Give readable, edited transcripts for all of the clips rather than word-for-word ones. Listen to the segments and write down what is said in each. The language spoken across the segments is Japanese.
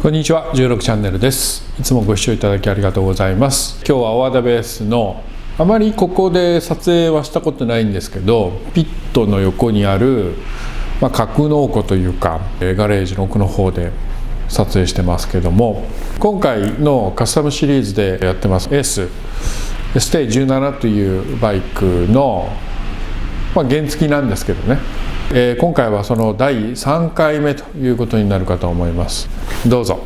こんにちは、16チャンネルです。いつもご視聴いただきありがとうございます。今日はOowadaベースのあまりここで撮影はしたことないんですけど、ピットの横にある、格納庫というかガレージの奥の方で撮影してますけども、今回のカスタムシリーズでやってますエースステイ17というバイクの、原付なんですけどね、今回はその第3回目ということになるかと思います。どうぞ。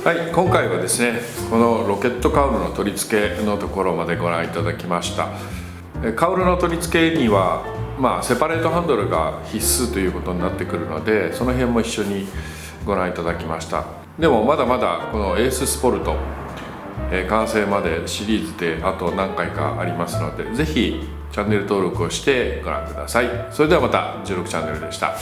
はい、今回はですね、このロケットカウルの取り付けのところまでご覧いただきました。カウルの取り付けには、セパレートハンドルが必須ということになってくるので、その辺も一緒にご覧いただきました。でもまだまだこのエーススポルト、完成までシリーズであと何回かありますので、ぜひチャンネル登録をしてご覧ください。それではまた16チャンネルでした。